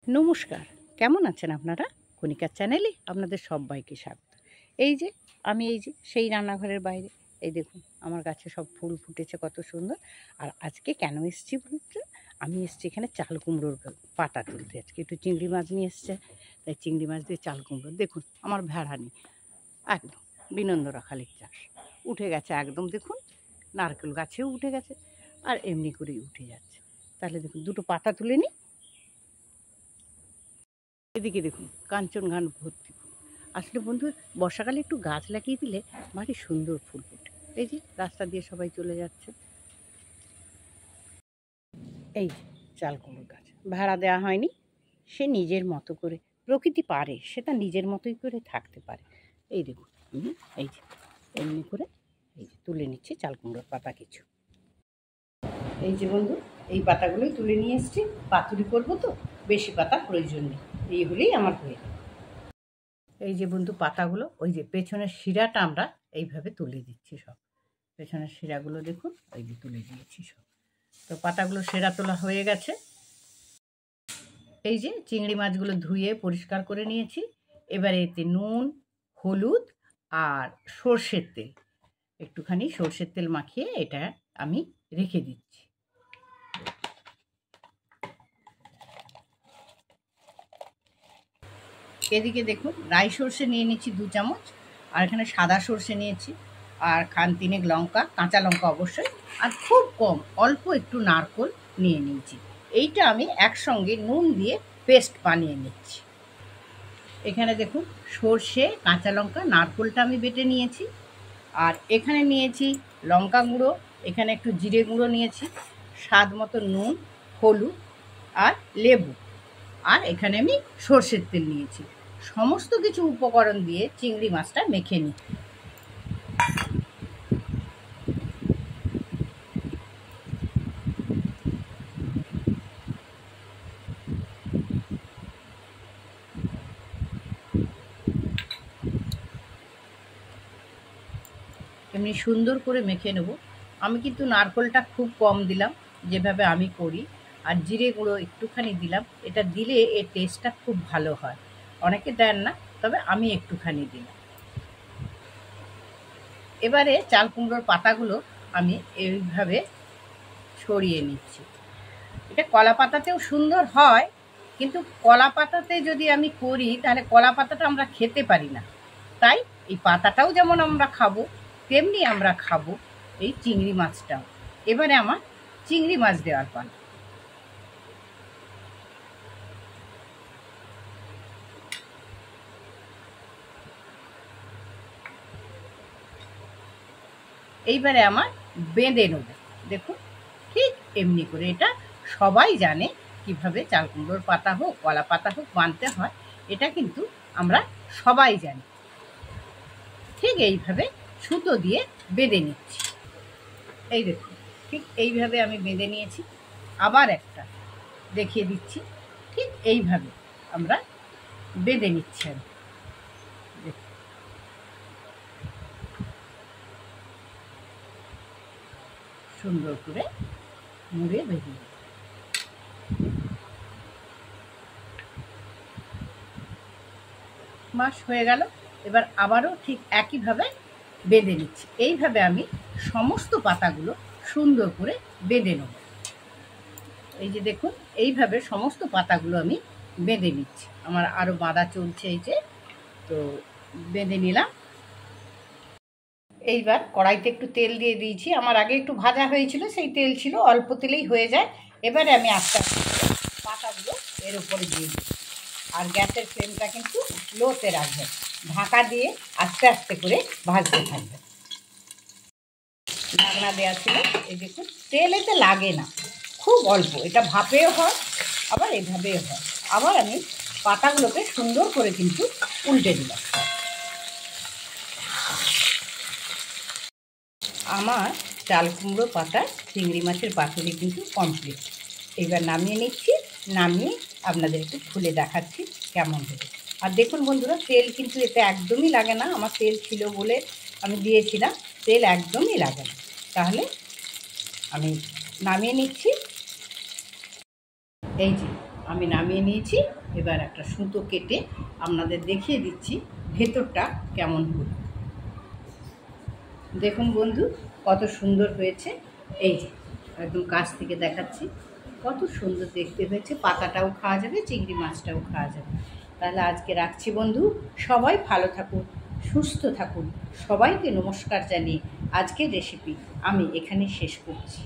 নমস্কার, কেমন আছেন আপনারা? কণিকার চ্যানেলে আপনাদের সবাইকে স্বাগত। এই যে সেই রান্নাঘরের বাইরে এই দেখুন আমার গাছে সব ফুল ফুটেছে কত সুন্দর। আর আজকে কেন এসেছি বলতে, আমি এসেছি এখানে চাল কুমড়োর পাতা তুলতে। আজকে একটু চিংড়ি মাছ নিয়ে এসছে, তাই চিংড়ি মাছ দিয়ে চাল কুমড়ো। দেখুন আমার ভেড়ানি একদম বিনন্দরা খালিক চাষ উঠে গেছে একদম, দেখুন নারকেল গাছেও উঠে গেছে আর এমনি করেই উঠে যাচ্ছে। তাহলে দেখুন দুটো পাতা তুলে নিই। এদিকে দেখুন কাঞ্চন ঘাট ভর্তি ফুল। আসলে বন্ধু, বর্ষাকালে একটু গাছ লাগিয়ে দিলে ভারী সুন্দর ফুল ফোটে। এই যে রাস্তা দিয়ে সবাই চলে যাচ্ছে। এই যে চাল কুমড়োর গাছ ভাড়া দেওয়া হয়নি, সে নিজের মতো করে, প্রকৃতি পারে, সে তার নিজের মতোই করে থাকতে পারে। এই দেখুন এই যে এমনি করে এই যে তুলে নিচ্ছি চাল কুমড়োর পাতা কিছু। এই যে বন্ধু, এই পাতাগুলোই তুলে নিয়ে এসছি, পাতুরি করবো তো, বেশি পাতা প্রয়োজন নেই, এই হলেই আমার হয়ে যাবে। এই যে বন্ধু পাতাগুলো, ওই যে পেছনের শিরাটা আমরা এইভাবে তুলে দিচ্ছি সব। পেছনের শিরাগুলো দেখুন, ওই যে তুলে দিয়েছি সব। তো পাতাগুলো শিরা তোলা হয়ে গেছে। এই যে চিংড়ি মাছগুলো ধুয়ে পরিষ্কার করে নিয়েছি। এবারে এতে নুন, হলুদ আর সর্ষের তেল, একটুখানি সর্ষের তেল মাখিয়ে এটা আমি রেখে দিচ্ছি। এদিকে দেখুন রাই সর্ষে নিয়ে নিচ্ছি 2 চামচ, আর এখানে সাদা সর্ষে নিয়েছি, আর খান 3 লঙ্কা, কাঁচা লঙ্কা অবশ্যই, আর খুব কম অল্প একটু নারকোল নিয়ে নিয়েছি। এইটা আমি একসঙ্গে নুন দিয়ে পেস্ট বানিয়ে নিচ্ছি। এখানে দেখুন সর্ষে, কাঁচা লঙ্কা, নারকোলটা আমি বেটে নিয়েছি, আর এখানে নিয়েছি লঙ্কা গুঁড়ো, এখানে একটু জিরে গুঁড়ো নিয়েছি, স্বাদ মতো নুন, হলুদ আর লেবু, আর এখানে আমি সর্ষের তেল নিয়েছি। সমস্ত কিছু উপকরণ দিয়ে চিংড়ি মাছটা মেখে নিই। এমনি সুন্দর করে মেখে নেব। আমি কিন্তু নারকোলটা খুব কম দিলাম, যেভাবে আমি করি, আর জিরে গুঁড়ো একটুখানি দিলাম। এটা দিলে এর টেস্টটা খুব ভালো হয়। অনেকে দেন না, তবে আমি একটুখানি দিলাম। এবারে চাল কুমড়োর পাতাগুলো আমি এইভাবে ছড়িয়ে নিচ্ছি। এটা কলা পাতাতেও সুন্দর হয়, কিন্তু কলা পাতাতে যদি আমি করি তাহলে কলা পাতাটা আমরা খেতে পারি না। তাই এই পাতাটাও যেমন আমরা খাবো, তেমনি আমরা খাবো এই চিংড়ি মাছটাও। এবারে আমার চিংড়ি মাছ দেওয়ার পালা। এইবারে আমার বেঁধে নেব। দেখুন ঠিক এমনি করে, এটা সবাই জানে কিভাবে চাল কুমড়োর পাতা হোক, কলা পাতা হোক বাঁধতে হয়, এটা কিন্তু আমরা সবাই জানি। ঠিক এইভাবে সুতো দিয়ে বেঁধে নিচ্ছি। এই দেখুন ঠিক এইভাবে আমি বেঁধে নিয়েছি। আবার একটা দেখিয়ে দিচ্ছি, ঠিক এইভাবে আমরা বেঁধে নিচ্ছি। আমি সুন্দর করে মুড়ে বেঁধে দিই। মাস হয়ে গেল, এবার আবারও ঠিক একইভাবে বেঁধে নিচ্ছি। এইভাবে আমি সমস্ত পাতাগুলো সুন্দর করে বেঁধে নেব। এই যে দেখুন এইভাবে সমস্ত পাতাগুলো আমি বেঁধে নিচ্ছি। আমার আরও বাঁধা চলছে, এই যে তো বেঁধে নিলাম। এইবার কড়াইতে একটু তেল দিয়ে দিয়েছি। আমার আগে একটু ভাজা হয়েছিল, সেই তেল ছিল, অল্প তেলেই হয়ে যায়। এবারে আমি আস্তে আস্তে পাতাগুলো এর উপরে দিয়ে দিচ্ছি, আর গ্যাসের ফ্লেমটা কিন্তু লোতে রাখবেন। ঢাকা দিয়ে আস্তে আস্তে করে ভাজতে থাকবে। ঢাকনা দেওয়া ছিল। এই দেখুন তেল এতে লাগে না, খুব অল্প। এটা ভাপেও হয়, আবার এভাবেও হয়। আবার আমি পাতাগুলোকে সুন্দর করে কিন্তু উল্টে দিলাম। আমার চাল কুমড়ো পাতা চিংড়ি মাছের পাতুরি কিন্তু কমপ্লিট। এবার নামিয়ে নিচ্ছি। নামিয়ে আপনাদের একটু খুলে দেখাচ্ছি কেমন হবে। আর দেখুন বন্ধুরা, তেল কিন্তু এতে একদমই লাগে না। আমার তেল ছিল বলে আমি দিয়েছিলাম, তেল একদমই লাগে না। তাহলে আমি নামিয়ে নিচ্ছি। এই যে আমি নামিয়ে নিয়েছি। এবার একটা সুতো কেটে আপনাদের দেখিয়ে দিচ্ছি ভেতরটা কেমন হলো। দেখুন বন্ধু, কত সুন্দর হয়েছে। এই যে একদম কাছ থেকে দেখাচ্ছি, কত সুন্দর দেখতে হয়েছে। পাতাটাও খাওয়া যাবে, চিংড়ি মাছটাও খাওয়া যাবে। তাহলে আজকে রাখছি বন্ধু, সবাই ভালো থাকুন, সুস্থ থাকুন। সবাইকে নমস্কার জানিয়ে আজকের রেসিপি আমি এখানে শেষ করছি।